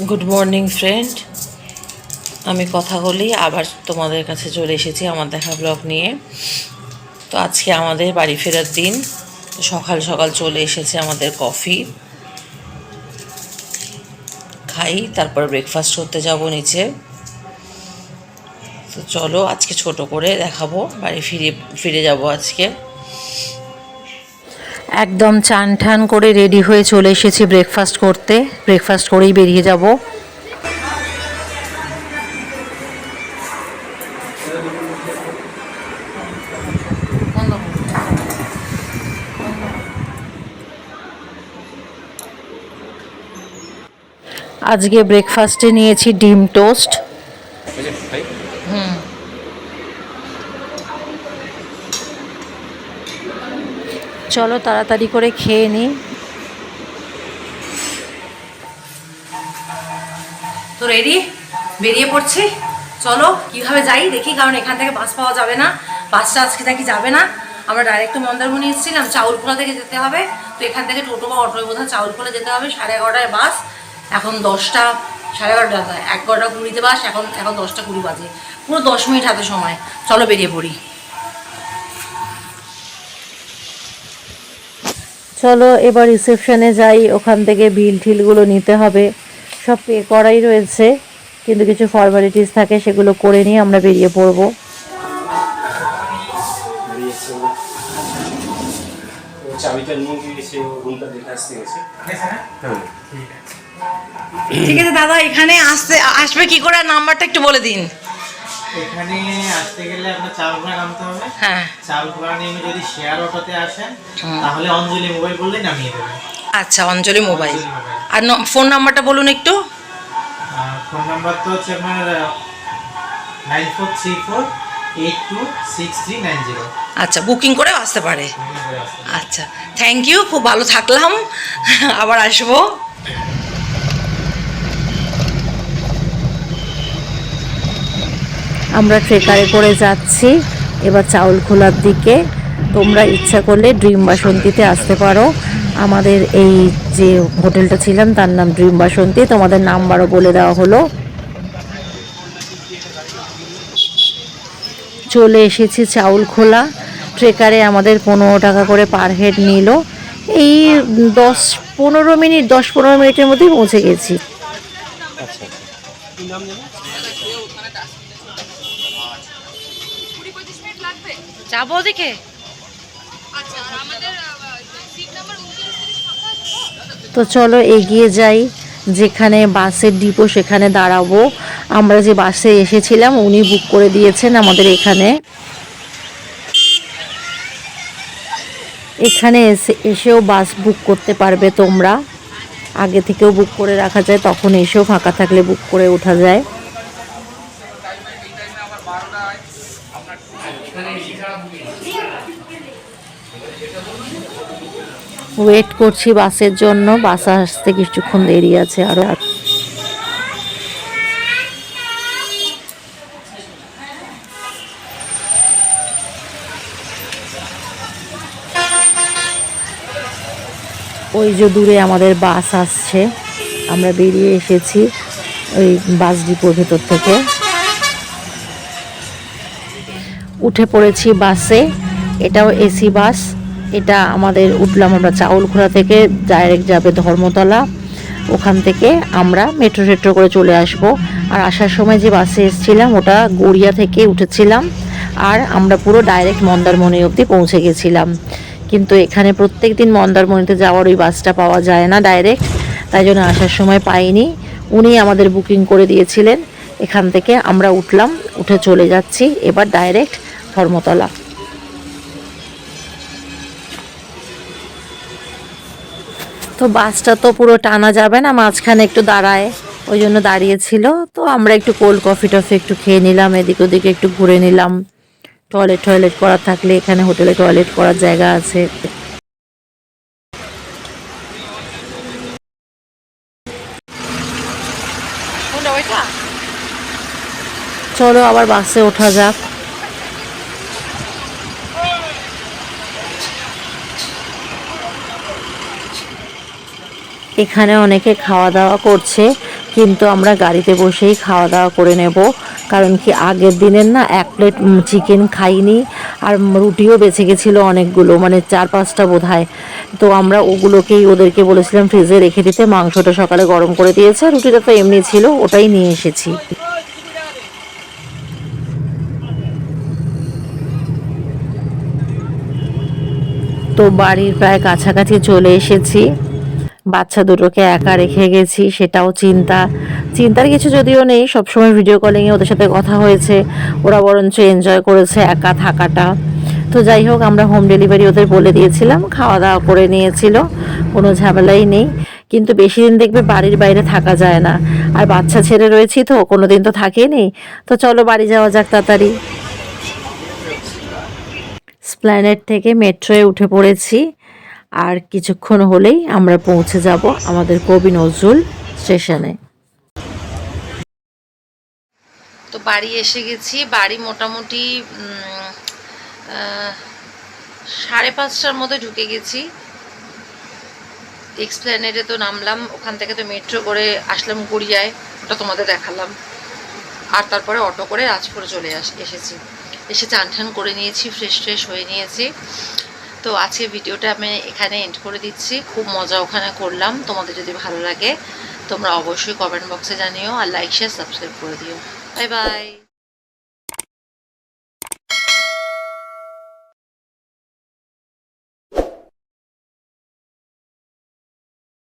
Good morning friend, আমি কথা বলি আবার তোমাদের কাছে চলে এসেছি আমার দেখা ব্লগ নিয়ে। তো আজকে আমাদের বাড়ি ফেরার দিন। সকাল সকাল চলে এসেছে আমাদের কফি খাই, তারপর ব্রেকফাস্ট করতে যাব নিচে। তো চলো আজকে ছোট করে দেখাবো, বাড়ি ফিরে যাব আজকে। একদম চান ঠান করে রেডি হয়ে চলে এসেছি ব্রেকফাস্ট করতে। ব্রেকফাস্ট করেই বেরিয়ে যাব। আজকে ব্রেকফাস্টে নিয়েছি ডিম টোস্ট। চলো তাড়াতাড়ি করে খেয়ে নিই। তো রেডি, বেরিয়ে পড়ছি। চলো কীভাবে যাই দেখি, কারণ এখান থেকে বাস পাওয়া যাবে না। বাসটা আজকে নাকি যাবে না। আমরা ডাইরেক্ট মন্দারমণি এসেছিলাম, চাউলখোলা থেকে যেতে হবে। তো এখান থেকে টোটো বা অটোয় বোধহয় চাউলখোলা যেতে হবে। 11:30টায় বাস, এখন 10টা 11:30 11:20 বাস, এখন 10টা 20 বাজে। পুরো 10 মিনিট হাতে সময়। চলো বেরিয়ে পড়ি। চলো এবার রিসেপশনে যাই, ওখান থেকে বিল ঠিলগুলো নিতে হবে। সব পে করাই রয়েছে, কিন্তু কিছু ফর্মালিটিস থাকে, সেগুলো করে নিয়ে আমরা বেরিয়ে পড়বো। ঠিক আছে দাদা, এখানে আসবে কি করে, নাম্বারটা একটু বলে দিন। এখানে আসতে গেলে আপনার চাউলখোলা নামতে হবে। হ্যাঁ, চাউলখোলা নেমে যদি শেয়ার অটোতে আসেন তাহলে অঞ্জলি মোবাইল বললেই নামিয়ে দেবে। আচ্ছা, অঞ্জলি মোবাইল। আর ফোন নাম্বারটা বলুন একটু। ফোন নাম্বার তো হচ্ছে আপনার 9434826390। আচ্ছা, বুকিং করে আসতে পারে। আচ্ছা, থ্যাংক ইউ, খুব ভালো থাকলাম, আবার আসবো। আমরা ট্রেকারে করে যাচ্ছি এবার চাউলখোলার দিকে। তোমরা ইচ্ছা করলে ড্রিম বাসন্তীতে আসতে পারো। আমাদের এই যে হোটেলটা ছিলাম তার নাম ড্রিম বাসন্তী, তোমাদের নাম্বারও বলে দেওয়া হলো। চলে এসেছি চাউলখোলা। ট্রেকারে আমাদের 15 টাকা করে পার হেড নিল। এই 10-15 মিনিটের মধ্যেই পৌঁছে গেছি। যাবো ওদিকে। তো চলো এগিয়ে যাই, যেখানে বাসের ডিপো সেখানে দাঁড়াবো। আমরা যে বাসে এসেছিলাম উনি বুক করে দিয়েছেন আমাদের এখানে। এখানে এসেও বাস বুক করতে পারবে তোমরা। আগে থেকেও বুক করে রাখা যায়, তখন এসেও ফাঁকা থাকলে বুক করে ওঠা যায়। ওয়েট করছি বাসের জন্য, বাস আসতে কিছুক্ষণ দেরি আছে আরো। ওই যে দূরে আমাদের বাস আসছে, আমরা বেরিয়ে এসেছি ওই বাস ডিপোর ভেতর থেকে। উঠে পড়েছি বাসে, এটাও এসি বাস। এটা আমাদের উঠলাম আমরা চাউলখোলা থেকে, ডাইরেক্ট যাবে ধর্মতলা। ওখান থেকে আমরা মেট্রো টেট্রো করে চলে আসব। আর আসার সময় যে বাসে এসেছিলাম ওটা গড়িয়া থেকে উঠেছিলাম, আর আমরা পুরো ডাইরেক্ট মন্দারমণি অবধি পৌঁছে গেছিলাম। কিন্তু এখানে প্রত্যেক দিন মন্দারমণিতে যাওয়ার ওই বাসটা পাওয়া যায় না ডাইরেক্ট, তাই জন্য আসার সময় পাইনি। উনি আমাদের বুকিং করে দিয়েছিলেন। এখান থেকে আমরা উঠলাম, উঠে চলে যাচ্ছি এবার ডাইরেক্ট ধর্মতলা। তো বাসটা তো পুরো টানা যাবে না, মাঝখানে একটু দাঁড়ায়, ওই জন্য দাঁড়িয়েছিল। তো আমরা একটু কোল্ড কফি টফি একটু খেয়ে নিলাম, এদিক ওদিকে একটু ঘুরে নিলাম। টয়লেট করার থাকলে এখানে হোটেলে টয়লেট করার জায়গা আছে। চলো আবার বাসে ওঠা যাক। এখানে অনেকে খাওয়া দাওয়া করছে, কিন্তু আমরা গাড়িতে বসেই খাওয়া দাওয়া করে নেব, কারণ কি আগের দিনের না 1 প্লেট চিকেন খাইনি, আর রুটিও বেঁচে গেছিলো অনেকগুলো, মানে 4-5টা বোধহয়। তো আমরা ওগুলোকেই ওদেরকে বলেছিলাম ফ্রিজে রেখে দিতে, মাংসটা সকালে গরম করে দিয়েছে, রুটিটা তো এমনি ছিল, ওটাই নিয়ে এসেছি। তো বাড়ির প্রায় কাছাকাছি চলে এসেছি। বাচ্চা দুটোকে একা রেখে গেছি, সেটাও চিন্তার কিছু যদিও নেই, সবসময় ভিডিও কলিংয়ে ওদের সাথে কথা হয়েছে, ওরা বরঞ্চ এনজয় করেছে একা থাকাটা। তো যাই হোক, আমরা হোম ডেলিভারি ওদের বলে দিয়েছিলাম, খাওয়া দাওয়া করে নিয়েছিল, কোনো ঝামেলাই নেই। কিন্তু বেশি দিন দেখবে বাড়ির বাইরে থাকা যায় না, আর বাচ্চা ছেড়ে রয়েছি তো কোনো দিন তো থাকেনি। তো চলো বাড়ি যাওয়া যাক তাড়াতাড়ি। স্প্ল্যানেড থেকে মেট্রোয় উঠে পড়েছি, আর কিছুক্ষণ হলেই আমরা পৌঁছে যাব আমাদের কবি নজরুল স্টেশনে। তো বাড়ি এসে গেছি, বাড়ি মোটামুটি 5:30টার মধ্যে ঢুকে গেছি। এক্সপ্ল্যানেডে তো নামলাম, ওখান থেকে তো মেট্রো করে আসলাম গড়িয়ায়, ওটা তোমাদের দেখালাম, আর তারপরে অটো করে রাজপুরে চলে এসেছি। এসে চান ঠান করে নিয়েছি, ফ্রেশ হয়ে নিয়েছি। তো আজকে ভিডিওটা আমি এখানে এন্ড করে দিচ্ছি। খুব মজা ওখানে করলাম। তোমাদের যদি ভালো লাগে তোমরা অবশ্যই কমেন্ট বক্সে জানিও, আর লাইক শেয়ার সাবস্ক্রাইব করে দিও। Bye bye.